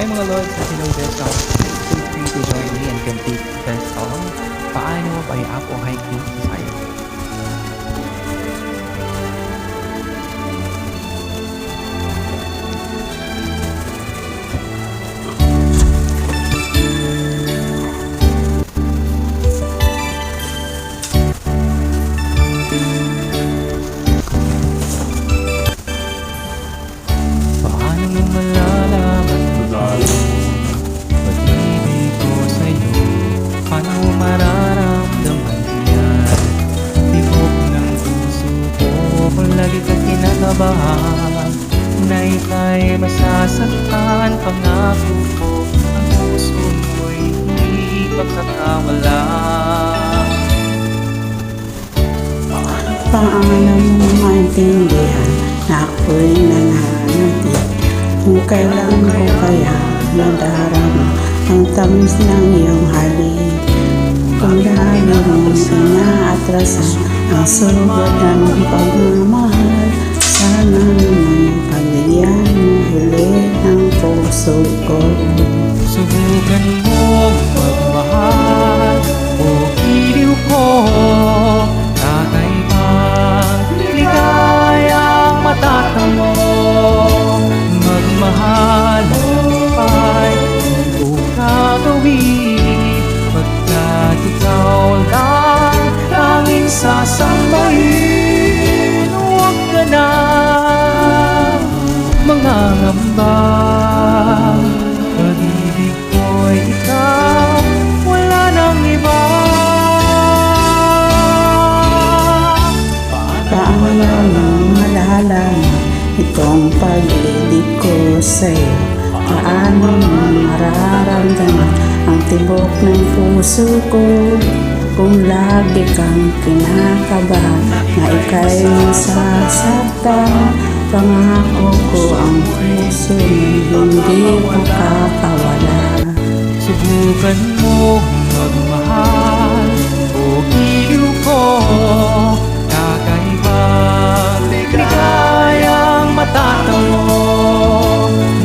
Hi mga lords, hello there song. Feel free to join me and complete the song. Paano mo by up o haiku sa'yo? Paano mo malalaman pag-ibig ko sa'yo? Paano mo mararamdaman yan? Tibok ng puso ko kung lagi ka kinakabahan na ika'y masasaktan. Pangako ko ang puso mo'y hindi pagkakawala. Paano mo maintindihan na ako'y nananatili? Kung kailan ko kaya madarama ang tamis ng iyong halik? Kung lagi mong inaatrasan ang sugod ng pagmamahal, sana naman pagbigyan mo ulit ng puso ko. Subukan mong magmahal o iliw ko. Kakaibang ligayang matatamo. Magmahal ay hindi ko gagawin pagkat ikaw lang tanging sasambahin. Huwag ka na mangangamba. Pag-ibig ko'y ikaw, wala nang iba. Paano mo malalaman itong pag-ibig ko sa'yo? Paano mo mararamdaman ang tibok ng puso ko kung lagi kang kinakabahan na ika'y masasaktan? Pangako ko ang puso mo'y hindi makakawala. Subukan mo magmahal o iliw ko. Kakaibang ligayang matatamo.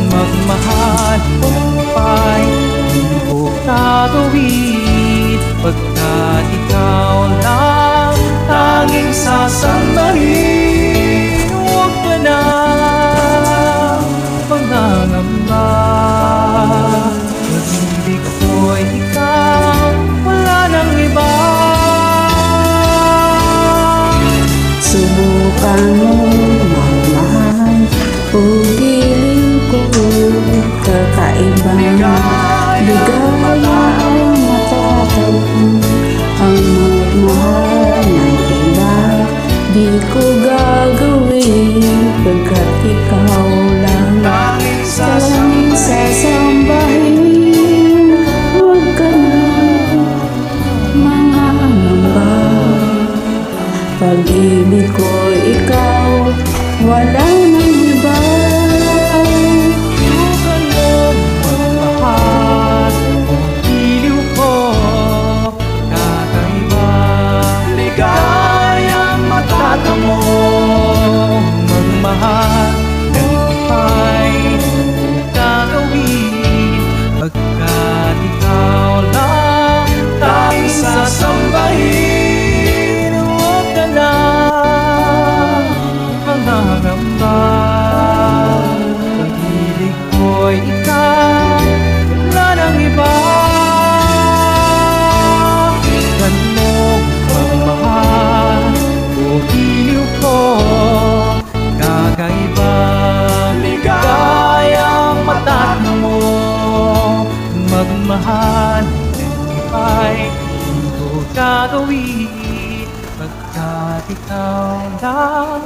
Magmahal pa'y hindi ko gagawin pagkat ikaw lang tanging sasambahin. Huwag ka na mangangamba. Pag-ibig ko'y ikaw, wala nang iba. Subukan mo magmahal o giling ko. Kakaibang ligaya ang matatagpo. Ang magmahal ng iba di ko gagawin pagkat ikaw lang tanging sasambahin. Huwag ka na mangangamba. Pag-ibig ko ikaw, wala nang iba. Subukan mo magmahal o iliw ko. Kakaibang ligayang matatamo. Magmahal ng ipa'y hindi gagawin pagkat ikaw lang tanging sasambahin. Huwag ka na mangangamba. Pag-ibig ko'y ikaw, wala nang iba. Subukan mo magmahal o iliw ko. Kakaibang ligayang matatamo. Magmahal ng iba'y hindi ko gagawin pagkat ikaw lang